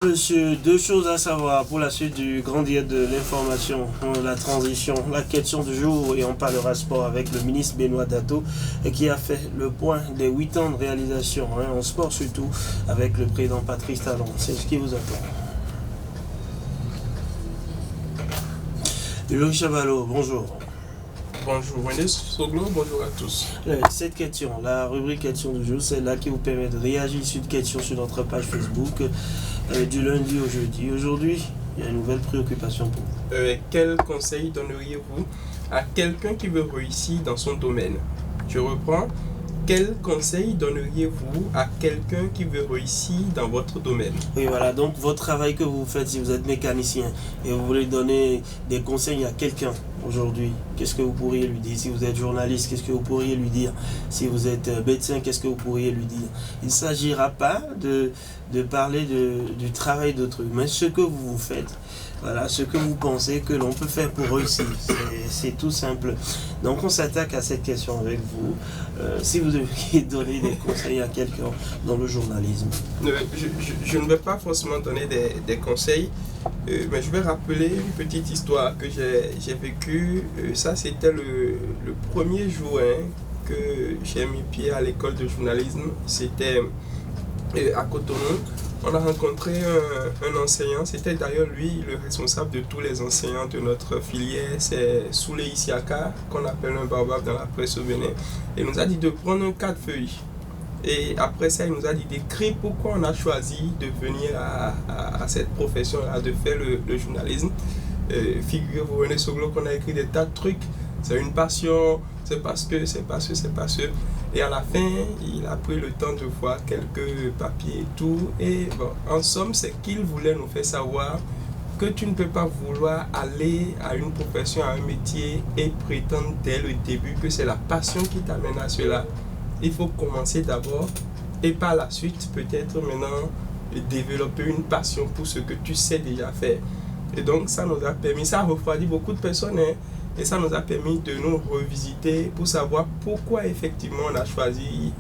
Monsieur, deux choses à savoir pour la suite du grand diète de l'information, la transition, la question du jour, et on parlera sport avec le ministre Benoît Dato qui a fait le point des 8 ans de réalisation en sport, surtout avec le président Patrice Talon. C'est ce qui vous attend. Louis Chavalot, bonjour. Bonjour René Soglo, bonjour à tous. Cette question, la rubrique question du jour, c'est là qui vous permet de réagir sur une question sur notre page Facebook du lundi au jeudi. Aujourd'hui, il y a une nouvelle préoccupation pour vous. Quel conseil donneriez-vous à quelqu'un qui veut réussir dans son domaine? Je reprends. Quel conseil donneriez-vous à quelqu'un qui veut réussir dans votre domaine? Oui, voilà, donc votre travail que vous faites, si vous êtes mécanicien et vous voulez donner des conseils à quelqu'un aujourd'hui, qu'est-ce que vous pourriez lui dire? Si vous êtes journaliste, qu'est-ce que vous pourriez lui dire? Si vous êtes médecin, qu'est-ce que vous pourriez lui dire? Il ne s'agira pas de parler du travail d'autrui, mais ce que vous faites. Voilà, ce que vous pensez que l'on peut faire pour réussir, c'est tout simple. Donc on s'attaque à cette question avec vous. Si vous deviez donner des conseils à quelqu'un dans le journalisme. Je ne vais pas forcément donner des conseils, mais je vais rappeler une petite histoire que j'ai vécue. Ça, c'était le premier jour que j'ai mis pied à l'école de journalisme. C'était à Cotonou. On a rencontré un enseignant, c'était d'ailleurs lui le responsable de tous les enseignants de notre filière, c'est Souley Isiaka, qu'on appelle un baobab dans la presse au Bénin. Il nous a dit de prendre un 4 feuilles. Et après ça, il nous a dit d'écrire pourquoi on a choisi de venir à cette profession-là, de faire le journalisme. Figurez-vous, René Soglo, qu'on a écrit des tas de trucs. C'est une passion, c'est parce que. Et à la fin, il a pris le temps de voir quelques papiers et tout. Et bon, en somme, c'est qu'il voulait nous faire savoir que tu ne peux pas vouloir aller à une profession, à un métier et prétendre dès le début que c'est la passion qui t'amène à cela. Il faut commencer d'abord et par la suite, peut-être maintenant, développer une passion pour ce que tu sais déjà faire. Et donc, ça nous a permis, ça a refroidi beaucoup de personnes, et ça nous a permis de nous revisiter pour savoir pourquoi effectivement on a choisi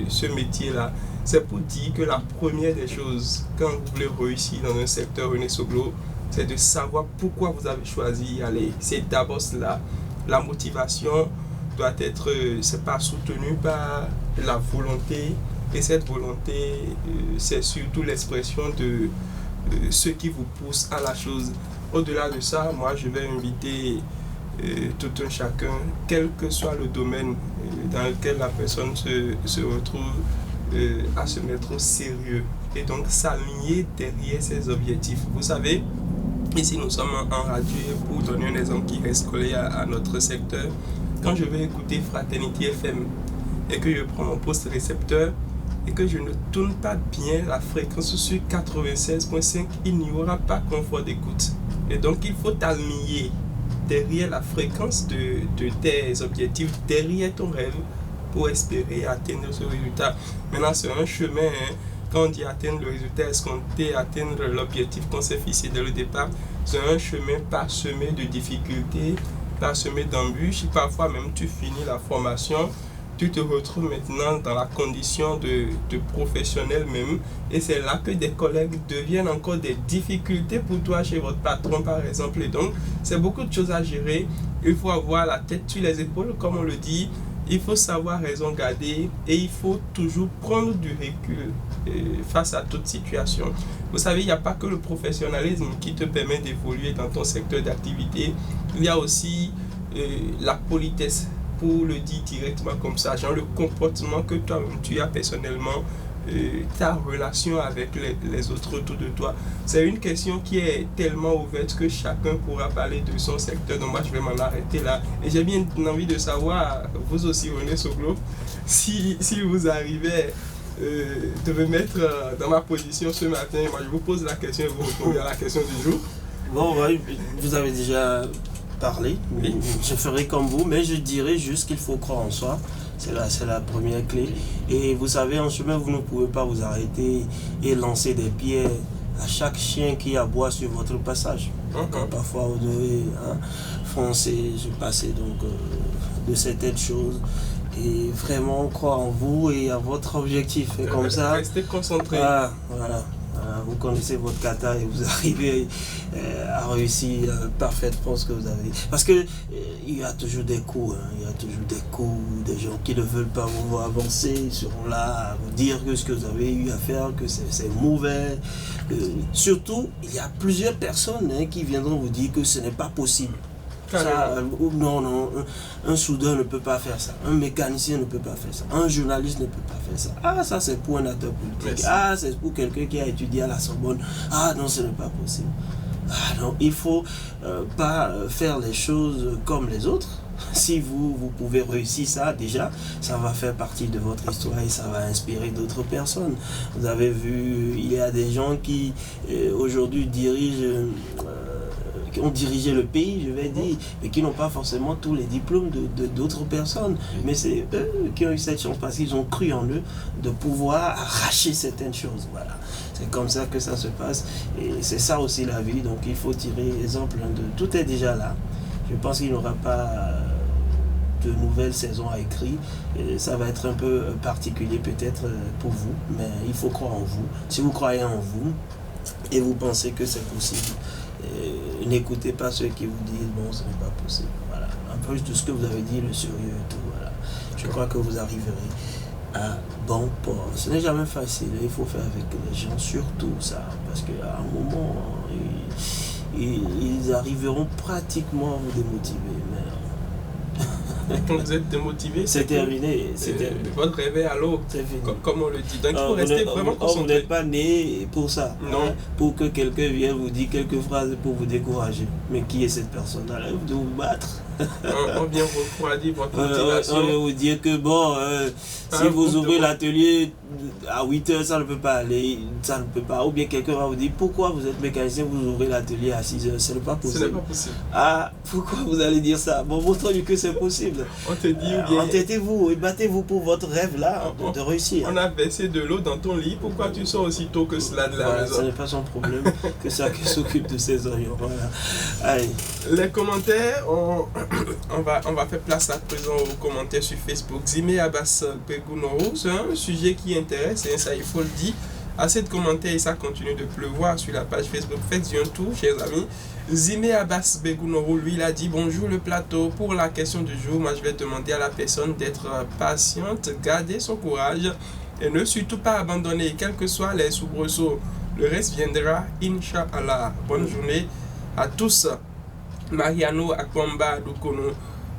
ce métier-là. C'est pour dire que la première des choses, quand vous voulez réussir dans un secteur René Soglo, c'est de savoir pourquoi vous avez choisi y aller. C'est d'abord cela. La motivation doit être, c'est pas soutenu par la volonté, et cette volonté, c'est surtout l'expression de ce qui vous pousse à la chose. Au-delà de ça, moi je vais inviter tout un chacun, quel que soit le domaine dans lequel la personne se retrouve, à se mettre au sérieux et donc s'aligner derrière ses objectifs. Vous savez, ici nous sommes en radio, pour donner un exemple qui reste collé à notre secteur. Quand je vais écouter Fraternity FM et que je prends mon poste récepteur et que je ne tourne pas bien la fréquence sur 96.5, il n'y aura pas confort d'écoute. Et donc il faut t'aligner derrière la fréquence de tes objectifs, derrière ton rêve, pour espérer atteindre ce résultat. Maintenant, c'est un chemin. Quand on dit atteindre le résultat escompté, atteindre l'objectif qu'on s'est fixé dès le départ, c'est un chemin parsemé de difficultés, parsemé d'embûches. Parfois même, tu finis la formation, tu te retrouves maintenant dans la condition de professionnel même, et c'est là que des collègues deviennent encore des difficultés pour toi chez votre patron par exemple. Et donc c'est beaucoup de choses à gérer. Il faut avoir la tête sur les épaules, comme on le dit. Il faut savoir raison garder et il faut toujours prendre du recul face à toute situation. Vous savez, il n'y a pas que le professionnalisme qui te permet d'évoluer dans ton secteur d'activité. Il y a aussi la politesse, pour le dire directement comme ça, genre le comportement que toi-même tu as personnellement, ta relation avec les autres autour de toi. C'est une question qui est tellement ouverte que chacun pourra parler de son secteur. Donc moi je vais m'en arrêter là. Et j'ai bien envie de savoir, vous aussi René Soglo, si vous arrivez de me mettre dans ma position ce matin. Moi je vous pose la question et vous répondez à la question du jour. Bon, ouais, vous avez déjà parlé, oui. Je ferai comme vous, mais je dirais juste qu'il faut croire en soi. C'est la première clé. Et vous savez, en chemin, vous ne pouvez pas vous arrêter et lancer des pierres à chaque chien qui aboie sur votre passage. Quand parfois vous devez foncer, se passer donc de certaines choses. Et vraiment croire en vous et à votre objectif. Et comme ça, restez concentré. Voilà. Vous connaissez votre kata et vous arrivez à réussir parfaitement ce que vous avez. Parce que il y a toujours des coups, il y a toujours des coups, des gens qui ne veulent pas vous voir avancer, ils seront là à vous dire que ce que vous avez eu à faire, que c'est mauvais. Surtout, il y a plusieurs personnes qui viendront vous dire que ce n'est pas possible. Ça, non, un soudeur ne peut pas faire ça, un mécanicien ne peut pas faire ça, un journaliste ne peut pas faire ça. Ah, ça c'est pour un acteur politique. Merci. Ah, c'est pour quelqu'un qui a étudié à la Sorbonne. Ah non, ce n'est pas possible. Ah non, il ne faut pas faire les choses comme les autres. Si vous pouvez réussir ça, déjà, ça va faire partie de votre histoire et ça va inspirer d'autres personnes. Vous avez vu, il y a des gens qui aujourd'hui dirigent... qui ont dirigé le pays, je vais dire, mais qui n'ont pas forcément tous les diplômes d'autres personnes. Mais c'est eux qui ont eu cette chance parce qu'ils ont cru en eux de pouvoir arracher certaines choses. Voilà. C'est comme ça que ça se passe. Et c'est ça aussi la vie. Donc il faut tirer exemple de... Tout est déjà là. Je pense qu'il n'y aura pas de nouvelles saisons à écrire. Et ça va être un peu particulier peut-être pour vous, mais il faut croire en vous. Si vous croyez en vous et vous pensez que c'est possible, n'écoutez pas ceux qui vous disent bon, ce n'est pas possible. Voilà. Un peu de ce que vous avez dit, le sérieux et tout. Voilà. Je crois que vous arriverez à bon port. Ce n'est jamais facile. Il faut faire avec les gens, surtout ça, parce qu'à un moment, ils arriveront pratiquement à vous démotiver. Mais quand vous êtes démotivé, c'est terminé. Votre réveil à l'eau, comme on le dit. Donc il faut rester vraiment concentré. Vous n'êtes pas né pour ça. Non. Hein, pour que quelqu'un vienne vous dire quelques phrases pour vous décourager. Mais qui est cette personne? Vous devez vous battre. On vient refroidir votre motivation. On va vous dire que bon, si vous ouvrez l'atelier à 8h, ça ne peut pas aller, ça ne peut pas. Ou bien quelqu'un va vous dire pourquoi vous êtes mécanicien, vous ouvrez l'atelier à 6h, ce n'est pas possible. Ce n'est pas possible. Ah, pourquoi vous allez dire ça? Bon, montrez-lui que c'est possible. On te dit ou bien... Entêtez-vous et battez-vous pour votre rêve là, de réussir. On a versé de l'eau dans ton lit, pourquoi tu sors aussi tôt que cela de la maison? Ce n'est pas son problème, que ça qui s'occupe de ses oignons. Voilà. Allez. Les commentaires, on va faire place à présent aux commentaires sur Facebook. Zimé Abbas Begounoro, c'est un sujet qui intéresse, et ça il faut le dire. Assez de commentaires et ça continue de pleuvoir sur la page Facebook. Faites-y un tour, chers amis. Zimé Abbas Begounoro, lui, il a dit bonjour le plateau. Pour la question du jour, moi je vais demander à la personne d'être patiente, garder son courage et ne surtout pas abandonner, quels que soient les soubresauts. Le reste viendra, Inch'Allah. Bonne journée à tous. Mariano Akwamba Dukono.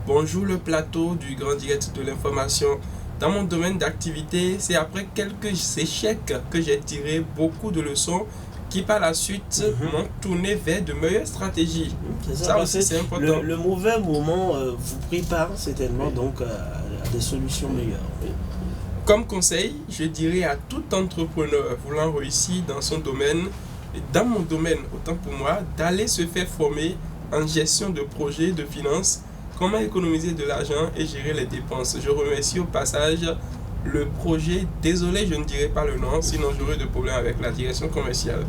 Bonjour le plateau du Grand Direct de l'information. Dans mon domaine d'activité, c'est après quelques échecs que j'ai tiré beaucoup de leçons qui par la suite m'ont tourné vers de meilleures stratégies. Ça aussi c'est important. Le mauvais moment vous prépare certainement donc à des solutions meilleures. Oui. Comme conseil, je dirais à tout entrepreneur voulant réussir dans son domaine, et dans mon domaine autant pour moi, d'aller se faire former en gestion de projets, de finances, comment économiser de l'argent et gérer les dépenses. Je remercie au passage le projet, désolé je ne dirai pas le nom, sinon j'aurai de problèmes avec la direction commerciale.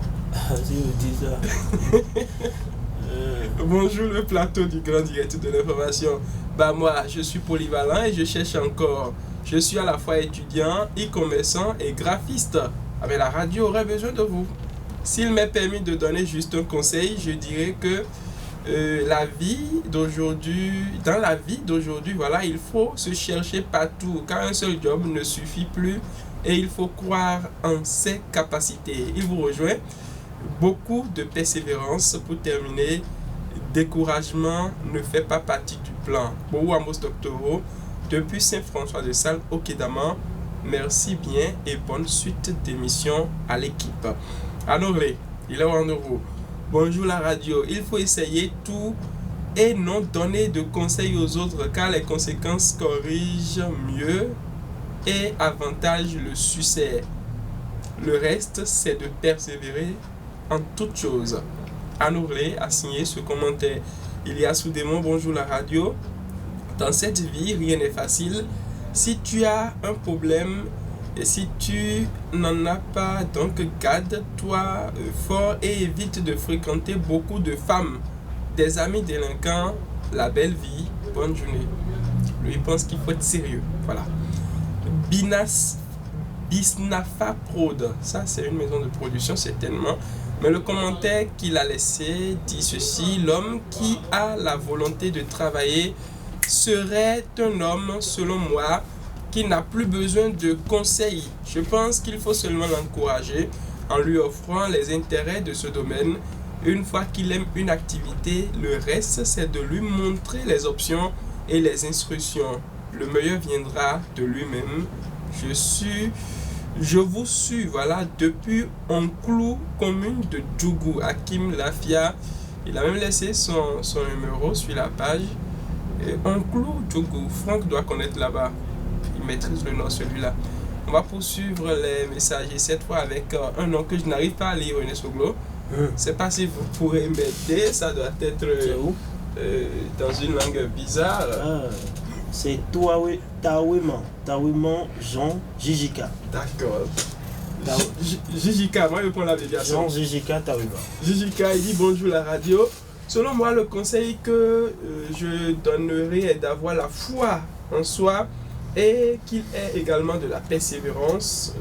Bonjour le plateau du Grand Direct de l'information. Bah moi, je suis polyvalent et je cherche encore. Je suis à la fois étudiant, e-commerçant et graphiste. Ah mais la radio aurait besoin de vous. S'il m'est permis de donner juste un conseil, je dirais que dans la vie d'aujourd'hui, voilà, il faut se chercher partout, car un seul job ne suffit plus et il faut croire en ses capacités. Il vous rejoint. Beaucoup de persévérance pour terminer. Découragement ne fait pas partie du plan. Boou Amos Doctoro, depuis Saint-François-de-Sales au Kédaman. Merci bien et bonne suite d'émission à l'équipe. Anoré, il est en euros. Bonjour la radio, il faut essayer tout et non donner de conseils aux autres car les conséquences corrigent mieux et avantage le succès. Le reste, c'est de persévérer en toutes choses. Anourlé a signé ce commentaire. Il y a Soudémon, bonjour la radio. Dans cette vie, rien n'est facile. Si tu as un problème et si tu n'en as pas, donc garde-toi fort et évite de fréquenter beaucoup de femmes. Des amis délinquants, la belle vie, bonne journée. Lui pense qu'il faut être sérieux. Voilà. Bisnafa Prod. Ça, c'est une maison de production, certainement. Mais le commentaire qu'il a laissé dit ceci: l'homme qui a la volonté de travailler serait un homme, selon moi, qui n'a plus besoin de conseils. Je pense qu'il faut seulement l'encourager en lui offrant les intérêts de ce domaine. Une fois qu'il aime une activité, le reste, c'est de lui montrer les options et les instructions. Le meilleur viendra de lui-même. Je vous suis, voilà, depuis Onclou, commune de Djougou, Hakim Lafia. Il a même laissé son numéro sur la page. Onclou, Djougou, Franck doit connaître là-bas. Il maîtrise le nom, celui-là. On va poursuivre les messages, et cette fois avec un nom que je n'arrive pas à lire, René Soglo. Je ne sais pas si vous pourrez m'aider, ça doit être dans une langue bizarre. C'est Tawiman Jean Jijika. D'accord. Jijika, moi je prends l'abréviation. Jean Jijika Tawiman. Jijika, il dit bonjour la radio. Selon moi, le conseil que je donnerais est d'avoir la foi en soi et qu'il ait également de la persévérance,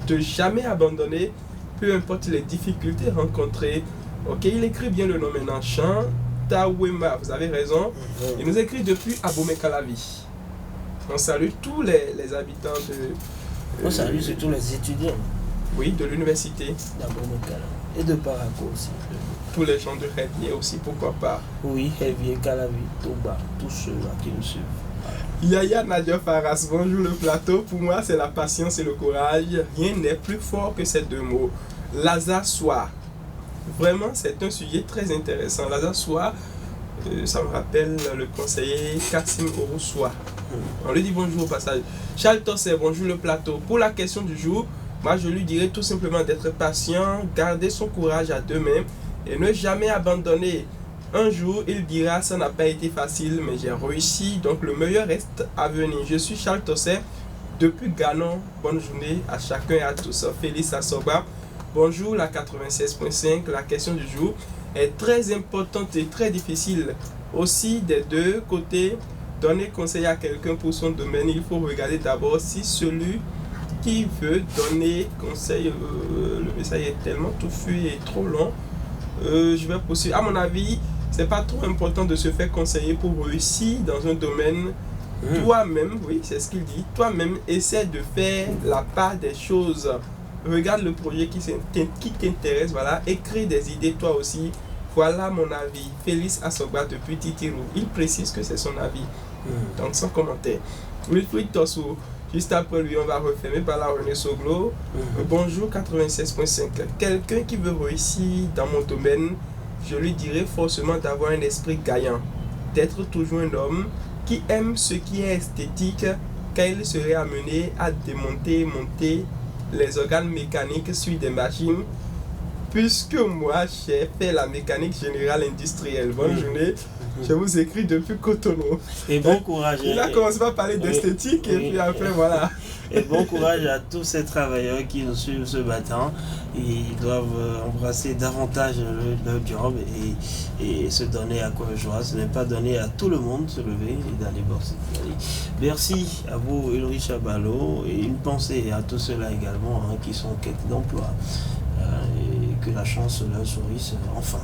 de jamais abandonner, peu importe les difficultés rencontrées. Ok, il écrit bien le nom maintenant, Jean Tawema, vous avez raison. Il nous écrit depuis Abomey-Calavi. On salue tous les habitants de... On salue surtout les étudiants. Oui, de l'université. d'Abomey-Calavi et de Paraco aussi. Tous les gens de Révier aussi, pourquoi pas. Oui, Révier, Calavi, Toba, tous ceux-là qui nous suivent. Yaya Nadia Faras, bonjour le plateau. Pour moi, c'est la patience et le courage. Rien n'est plus fort que ces deux mots. Lazare Soir. Vraiment, c'est un sujet très intéressant. Lazare Soir, ça me rappelle le conseiller Kassim Oroussois. On lui dit bonjour au passage. Charles Tosset, bonjour le plateau. Pour la question du jour, moi je lui dirais tout simplement d'être patient, garder son courage à deux mains et ne jamais abandonner. Un jour, il dira, ça n'a pas été facile, mais j'ai réussi, donc le meilleur reste à venir. Je suis Charles Tosset, depuis Ganon. Bonne journée à chacun et à tous. Félix Assoba, bonjour la 96.5. La question du jour est très importante et très difficile. Aussi, des deux côtés, donner conseil à quelqu'un pour son domaine, il faut regarder d'abord si celui qui veut donner conseil, le message est tellement touffu et trop long. Je vais poursuivre. À mon avis, c'est pas trop important de se faire conseiller pour réussir dans un domaine. Toi-même, oui, c'est ce qu'il dit, toi-même, essaie de faire la part des choses. Regarde le projet qui t'intéresse, voilà, écris des idées toi aussi. Voilà mon avis. Félix Assoba depuis Titirou. Il précise que c'est son avis. Donc sans commentaire. Wilfried Tosso, juste après lui, on va refermer par la René Soglo. Bonjour 96.5. Quelqu'un qui veut réussir dans mon domaine, je lui dirais forcément d'avoir un esprit gagnant, d'être toujours un homme qui aime ce qui est esthétique, car il serait amené à démonter et monter les organes mécaniques sur des machines, puisque moi j'ai fait la mécanique générale industrielle. Bonne journée, je vous écris depuis Cotonou. Et bon courage. Il a commencé par parler d'esthétique et puis après voilà. Et bon courage à tous ces travailleurs qui nous suivent ce matin. Ils doivent embrasser davantage leur job et se donner à cœur joie. Ce n'est pas donné à tout le monde de se lever et d'aller bosser. Merci à vous, Ulrich Abalo, et une pensée à tous ceux-là également qui sont en quête d'emploi. Et que la chance leur sourisse enfin.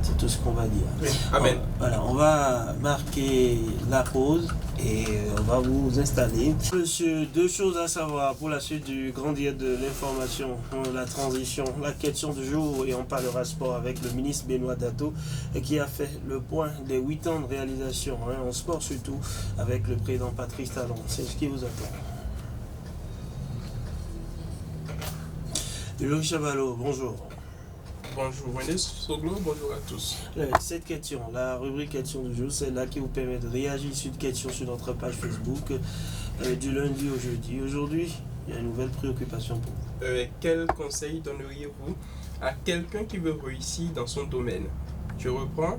C'est tout ce qu'on va dire. Amen. Voilà, on va marquer la pause et on va vous installer. Monsieur, deux choses à savoir pour la suite du grand dia de l'information, la transition, la question du jour, et on parlera sport avec le ministre Benoît Dato qui a fait le point des 8 ans de réalisation en sport, surtout avec le président Patrice Talon. C'est ce qui vous attend. Louis Chavalot, bonjour. Bonjour René Soglo, bonjour à tous. Cette question, la rubrique question du jour, c'est là qui vous permet de réagir sur une question sur notre page Facebook du lundi au jeudi. Aujourd'hui, il y a une nouvelle préoccupation pour vous. Quel conseil donneriez-vous à quelqu'un qui veut réussir dans son domaine? Je reprends.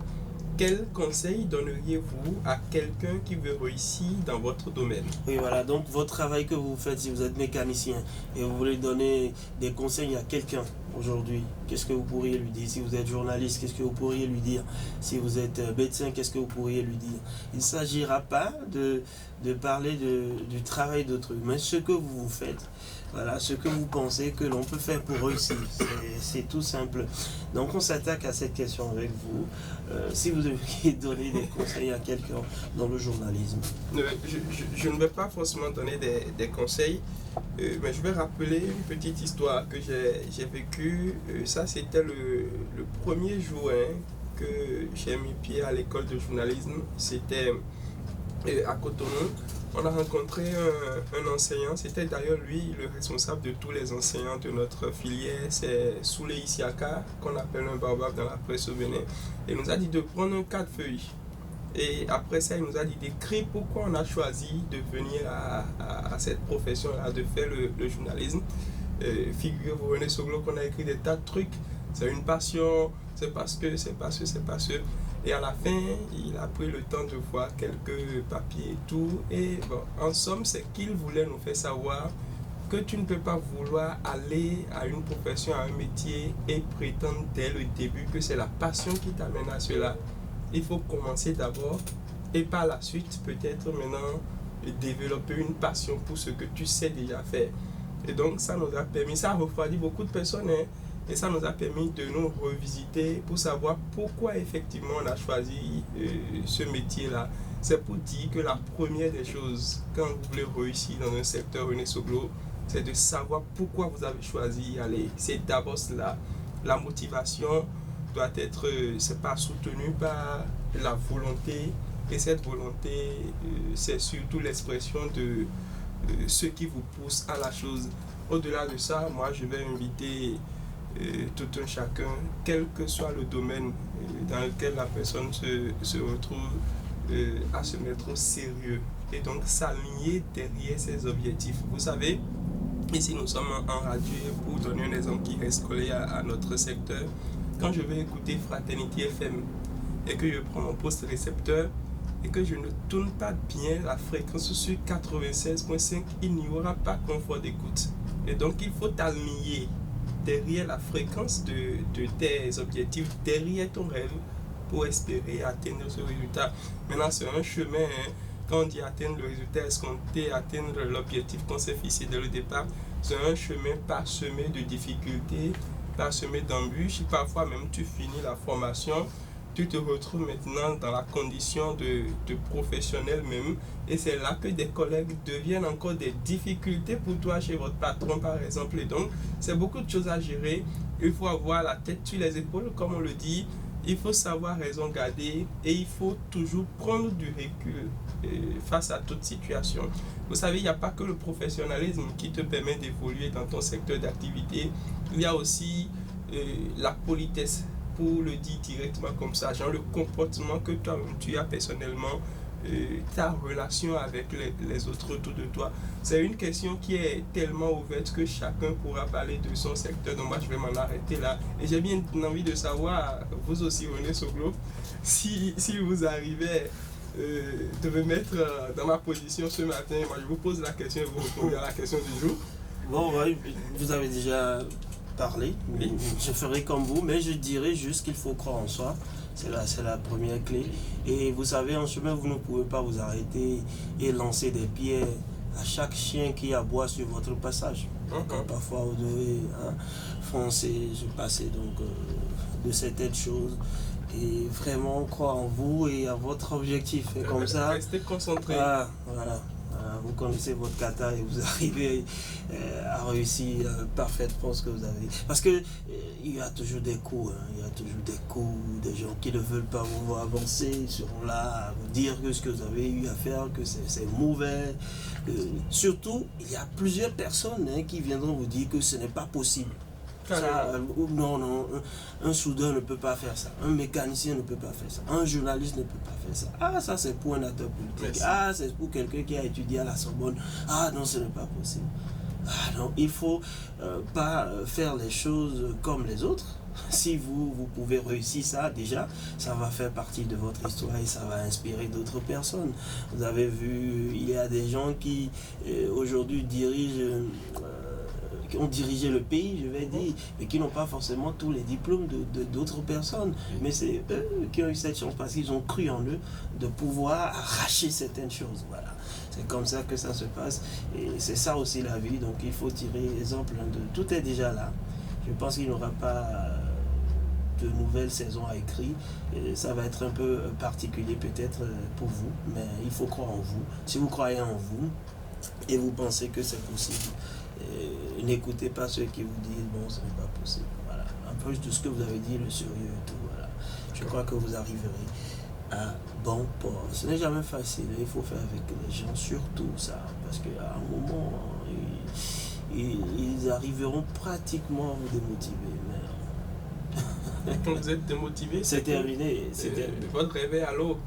Quel conseil donneriez-vous à quelqu'un qui veut réussir dans votre domaine? Oui, voilà, donc votre travail que vous faites, si vous êtes mécanicien et vous voulez donner des conseils à quelqu'un aujourd'hui, qu'est-ce que vous pourriez lui dire? Si vous êtes journaliste, qu'est-ce que vous pourriez lui dire? Si vous êtes médecin, qu'est-ce que vous pourriez lui dire? Il ne s'agira pas de parler du travail d'autrui, mais ce que vous faites. Voilà, ce que vous pensez que l'on peut faire pour réussir, c'est tout simple. Donc on s'attaque à cette question avec vous. Si vous deviez donner des conseils à quelqu'un dans le journalisme. Je ne vais pas forcément donner des conseils, mais je vais rappeler une petite histoire que j'ai vécue. Ça, c'était le premier jour que j'ai mis pied à l'école de journalisme. C'était à Cotonou. On a rencontré un enseignant, c'était d'ailleurs lui le responsable de tous les enseignants de notre filière, c'est Souley Isiaka, qu'on appelle un baobab dans la presse au Bénin. Il nous a dit de prendre un 4 feuilles. Et après ça, il nous a dit d'écrire pourquoi on a choisi de venir à cette profession-là, de faire le journalisme. Figurez-vous, René Soglo, qu'on a écrit des tas de trucs. C'est une passion, c'est parce que. Et à la fin, il a pris le temps de voir quelques papiers et tout. Et bon, en somme, c'est qu'il voulait nous faire savoir que tu ne peux pas vouloir aller à une profession, à un métier et prétendre dès le début que c'est la passion qui t'amène à cela. Il faut commencer d'abord et par la suite, peut-être maintenant, développer une passion pour ce que tu sais déjà faire. Et donc, ça nous a permis, ça a refroidi beaucoup de personnes, et ça nous a permis de nous revisiter pour savoir pourquoi effectivement on a choisi ce métier-là. C'est pour dire que la première des choses, quand vous voulez réussir dans un secteur René Soglo, c'est de savoir pourquoi vous avez choisi d'y aller. C'est d'abord cela. La motivation doit être, c'est pas soutenu par la volonté, et cette volonté, c'est surtout l'expression de ce qui vous pousse à la chose. Au-delà de ça, moi je vais inviter tout un chacun, quel que soit le domaine dans lequel la personne se retrouve, à se mettre au sérieux et donc s'aligner derrière ses objectifs. Vous savez, ici nous sommes en radio, pour donner un exemple qui reste collé à notre secteur. Quand je vais écouter Fraternity FM et que je prends mon poste récepteur et que je ne tourne pas bien la fréquence sur 96.5, il n'y aura pas confort d'écoute. Et donc il faut t'aligner derrière la fréquence de tes objectifs, derrière ton rêve, pour espérer atteindre ce résultat. Maintenant, c'est un chemin, quand on dit atteindre le résultat escompté, atteindre l'objectif qu'on s'est fixé dès le départ, c'est un chemin parsemé de difficultés, parsemé d'embûches. Parfois même tu finis la formation, tu te retrouves maintenant dans la condition de professionnel même, et c'est là que des collègues deviennent encore des difficultés pour toi chez votre patron par exemple. Et donc c'est beaucoup de choses à gérer. Il faut avoir la tête sur les épaules, comme on le dit. Il faut savoir raison garder et il faut toujours prendre du recul face à toute situation. Vous savez, il n'y a pas que le professionnalisme qui te permet d'évoluer dans ton secteur d'activité. Il y a aussi la politesse, pour le dire directement comme ça, genre le comportement que toi-même tu as personnellement, ta relation avec les autres autour de toi. C'est une question qui est tellement ouverte que chacun pourra parler de son secteur. Donc moi je vais m'en arrêter là. Et j'ai bien envie de savoir, vous aussi René Soglo, si vous arrivez de me mettre dans ma position ce matin, moi je vous pose la question et vous répondez à la question du jour. Bon, ouais, vous avez déjà parlé, oui. Je ferai comme vous, mais je dirais juste qu'il faut croire en soi. C'est la première clé. Et vous savez, en chemin, vous ne pouvez pas vous arrêter et lancer des pierres à chaque chien qui aboie sur votre passage. Quand parfois vous devez foncer, se passer donc de certaines choses. Et vraiment croire en vous et à votre objectif. Et comme ça, restez concentré. Voilà. Vous connaissez votre kata et vous arrivez à réussir parfaitement ce que vous avez. Parce que il y a toujours des coups, il y a toujours des coups, des gens qui ne veulent pas vous voir avancer, ils seront là à vous dire que ce que vous avez eu à faire, que c'est mauvais. Surtout, il y a plusieurs personnes qui viendront vous dire que ce n'est pas possible. Ça, non, un soudeur ne peut pas faire ça, un mécanicien ne peut pas faire ça, un journaliste ne peut pas faire ça. Ah, ça c'est pour un acteur politique. Merci. Ah, c'est pour quelqu'un qui a étudié à la Sorbonne. Ah non, ce n'est pas possible. Ah non, il faut pas faire les choses comme les autres. Si vous pouvez réussir ça, déjà, ça va faire partie de votre histoire et ça va inspirer d'autres personnes. Vous avez vu, il y a des gens qui aujourd'hui dirigent qui ont dirigé le pays, je vais dire, et qui n'ont pas forcément tous les diplômes d'autres personnes. Mais c'est eux qui ont eu cette chance parce qu'ils ont cru en eux de pouvoir arracher certaines choses. Voilà. C'est comme ça que ça se passe. Et c'est ça aussi la vie. Donc il faut tirer exemple de tout est déjà là. Je pense qu'il n'y aura pas de nouvelles saisons à écrire. Et ça va être un peu particulier peut-être pour vous, mais il faut croire en vous. Si vous croyez en vous et vous pensez que c'est possible, n'écoutez pas ceux qui vous disent bon, ce n'est pas possible. Voilà. Un peu de ce que vous avez dit, le sérieux et tout. Voilà. Je crois que vous arriverez à bon port. Ce n'est jamais facile. Il faut faire avec les gens, surtout ça, parce qu'à un moment, ils arriveront pratiquement à vous démotiver. Quand vous êtes démotivé, c'est terminé. Votre réveil à l'eau,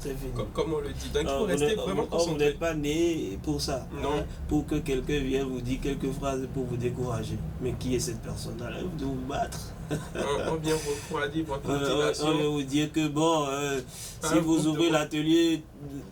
comme on le dit. Donc il faut rester vraiment concentré. Vous n'êtes pas né pour ça. Non. Hein, pour que quelqu'un vienne vous dire quelques phrases pour vous décourager. Mais qui est cette personne-là? Vous devez vous battre. On vient refroidir votre motivation. On va vous dire que bon, si vous ouvrez l'atelier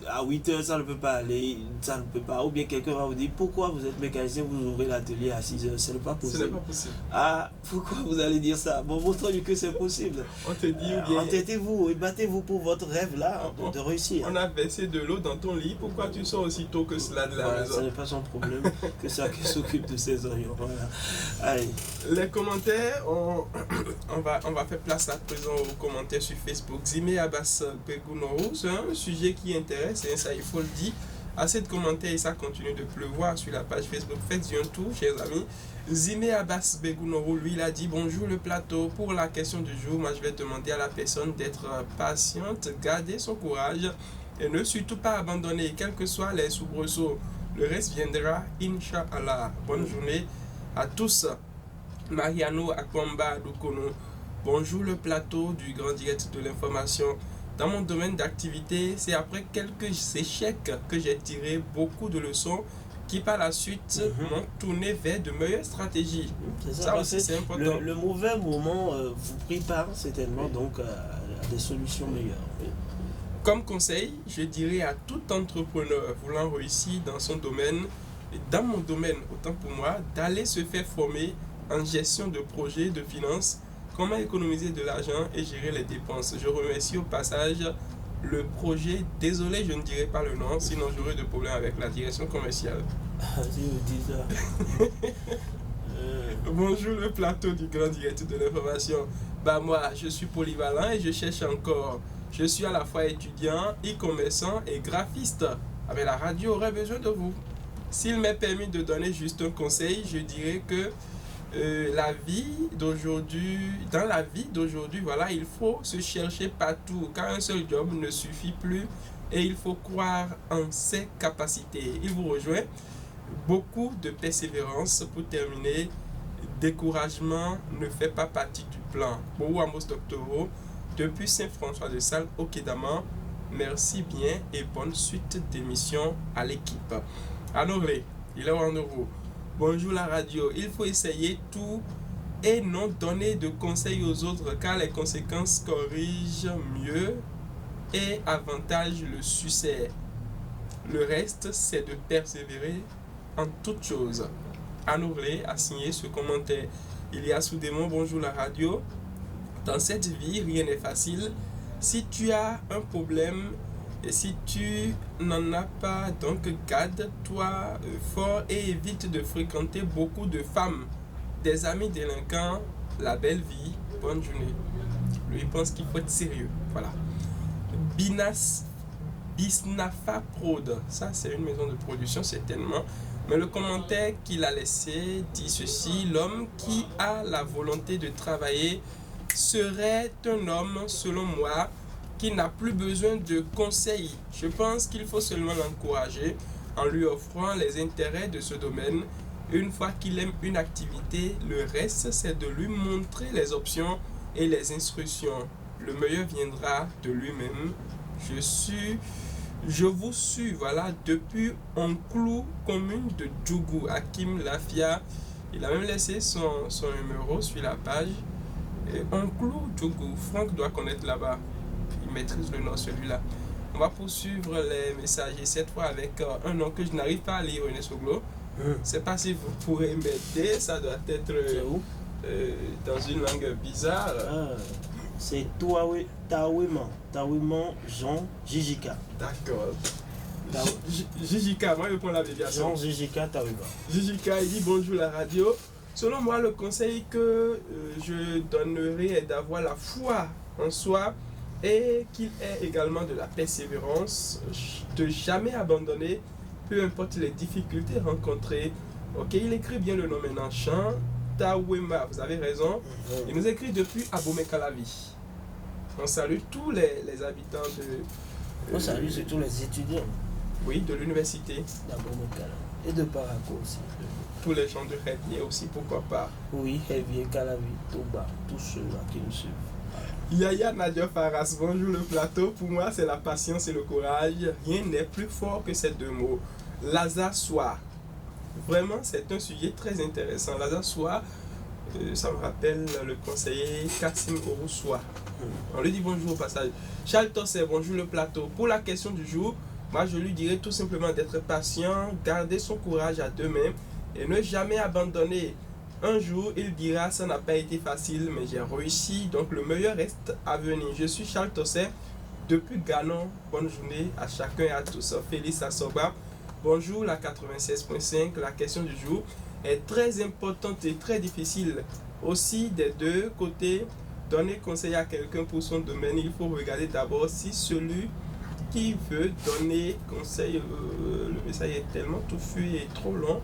à 8h, ça ne peut pas aller, ça ne peut pas. Ou bien quelqu'un va vous dire pourquoi vous êtes mécanicien, vous ouvrez l'atelier à 6h, ce n'est pas possible. Ce n'est pas possible. Ah, pourquoi vous allez dire ça? Bon, montrez-lui que c'est possible. On te dit ou bien. Entêtez-vous et battez-vous pour votre rêve là, de réussir. On a versé de l'eau dans ton lit, pourquoi tu sors aussi tôt que cela de la maison? Ce n'est pas son problème, que ça qui s'occupe de ses oignons. Voilà. Allez. Les commentaires, on va faire place à présent aux commentaires sur Facebook. Zimé Abbas Begounoro, c'est un sujet qui intéresse, et ça il faut le dire. Assez de commentaires et ça continue de pleuvoir sur la page Facebook. Faites-y un tour, chers amis. Zimé Abbas Begounoro, lui, il a dit bonjour le plateau. Pour la question du jour, moi je vais demander à la personne d'être patiente, garder son courage et ne surtout pas abandonner, quels que soient les soubresauts. Le reste viendra, Inch'Allah. Bonne journée à tous. Mariano Akwamba Dukono. Bonjour le plateau du Grand Direct de l'information. Dans mon domaine d'activité, c'est après quelques échecs que j'ai tiré beaucoup de leçons qui par la suite m'ont tourné vers de meilleures stratégies. Ça aussi c'est important. Le mauvais moment vous prépare certainement donc à des solutions meilleures. Comme conseil, je dirais à tout entrepreneur voulant réussir dans son domaine, et dans mon domaine autant pour moi, d'aller se faire former en gestion de projets, de finances, comment économiser de l'argent et gérer les dépenses. Je remercie au passage le projet, désolé je ne dirai pas le nom, sinon j'aurai de problèmes avec la direction commerciale. Bonjour le plateau du Grand Direct de l'information. Bah moi, je suis polyvalent et je cherche encore. Je suis à la fois étudiant, e-commerçant et graphiste. Mais la radio aurait besoin de vous. S'il m'est permis de donner juste un conseil, je dirais que dans la vie d'aujourd'hui, voilà, il faut se chercher partout, car un seul job ne suffit plus et il faut croire en ses capacités. Il vous rejoint. Beaucoup de persévérance pour terminer. Découragement ne fait pas partie du plan. Bon Amos Doctoro, depuis Saint-François-de-Sales au Kédaman, merci bien et bonne suite d'émission à l'équipe. Anoré, il est en euros. Bonjour la radio, il faut essayer tout et non donner de conseils aux autres car les conséquences corrigent mieux et avantagent le succès. Le reste, c'est de persévérer en toutes choses. Anoré a signé ce commentaire. Il y a soudainement bonjour la radio. Dans cette vie, rien n'est facile. Si tu as un problème et si tu n'en as pas, donc garde-toi fort et évite de fréquenter beaucoup de femmes, des amis délinquants, la belle vie, bonne journée. Lui, il pense qu'il faut être sérieux. Voilà. Bisnafa Prod, ça c'est une maison de production certainement. Mais le commentaire qu'il a laissé dit ceci: l'homme qui a la volonté de travailler serait un homme, selon moi, qui n'a plus besoin de conseils. Je pense qu'il faut seulement l'encourager en lui offrant les intérêts de ce domaine. Une fois qu'il aime une activité, le reste, c'est de lui montrer les options et les instructions. Le meilleur viendra de lui-même. Je vous suis, voilà, depuis Onclou, commune de Djougou, Hakim Lafia. Il a même laissé son numéro sur la page. Onclou, Djougou, Franck doit connaître là-bas. Il maîtrise le nom, celui-là. On va poursuivre les messages, et cette fois avec un nom que je n'arrive pas à lire, René Soglo. Je ne sais pas si vous pourrez m'aider, ça doit être C'est où? dans une langue bizarre. C'est Tawiman Jean Jijika. D'accord. Jijika, moi je prends l'abréviation. Jean Jijika Tawiman. Jijika, il dit bonjour la radio. Selon moi, le conseil que je donnerais est d'avoir la foi en soi et qu'il ait également de la persévérance, de jamais abandonner, peu importe les difficultés rencontrées. Ok, il écrit bien le nom maintenant, Jean Tawema, vous avez raison. Il nous écrit depuis Abomey-Calavi. On salue tous les habitants de... On salue surtout les étudiants. Oui, de l'université. d'Abomey-Calavi et de Paraco aussi. Tous les gens de Révier aussi, pourquoi pas. Oui, Révier, Calavi, Toba, tous ceux-là qui nous suivent. Yaya Nadia Faras, bonjour le plateau. Pour moi, c'est la patience et le courage. Rien n'est plus fort que ces deux mots. Lazare Soir. Vraiment, c'est un sujet très intéressant. Lazare Soir, ça me rappelle le conseiller Kassim Oroussois. On lui dit bonjour au passage. Charles Tosset, bonjour le plateau. Pour la question du jour, moi je lui dirais tout simplement d'être patient, garder son courage à deux mains et ne jamais abandonner. Un jour, il dira ça n'a pas été facile, mais j'ai réussi, donc le meilleur reste à venir. Je suis Charles Tosset depuis Ganon. Bonne journée à chacun et à tous. Félix Assoba, bonjour la 96.5. La question du jour est très importante et très difficile. Aussi, des deux côtés, donner conseil à quelqu'un pour son domaine, il faut regarder d'abord si celui qui veut donner conseil, le message est tellement touffu et trop long.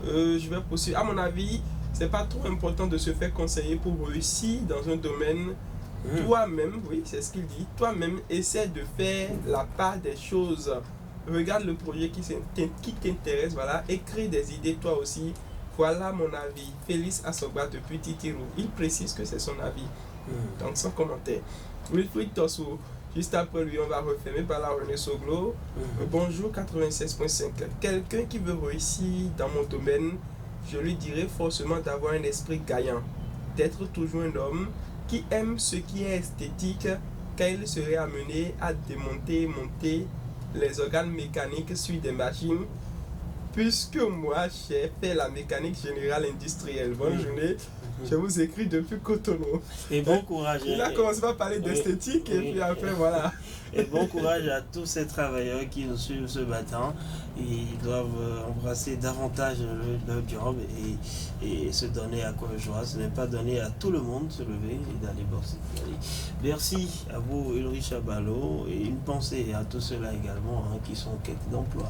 Je vais poursuivre. À mon avis, c'est pas trop important de se faire conseiller pour réussir dans un domaine. Toi-même, oui, c'est ce qu'il dit, toi-même, essaie de faire la part des choses. Regarde le projet qui t'intéresse, voilà, écris des idées toi aussi. Voilà mon avis. Félix Assoba depuis Titirou. Il précise que c'est son avis. Donc sans commentaire. Wilfried Tosso, juste après lui, on va refermer par la René Soglo. Bonjour 96.5. Quelqu'un qui veut réussir dans mon domaine, je lui dirais forcément d'avoir un esprit gagnant, d'être toujours un homme qui aime ce qui est esthétique, car il serait amené à démonter et monter les organes mécaniques sur des machines, puisque moi j'ai fait la mécanique générale industrielle. Bonne journée, je vous écris depuis Cotonou. Et bon courage. Il a commencé par parler d'esthétique et puis après voilà. Et bon courage à tous ces travailleurs qui nous suivent ce matin. Ils doivent embrasser davantage leur job et se donner à cœur joie. Ce n'est pas donné à tout le monde de se lever et d'aller bosser. Merci à vous Ulrich Abalo et une pensée à tous ceux-là également qui sont en quête d'emploi.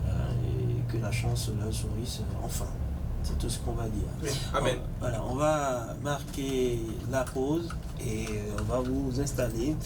Et que la chance leur sourisse enfin. C'est tout ce qu'on va dire. Oui. Amen. Voilà, on va marquer la pause et on va vous installer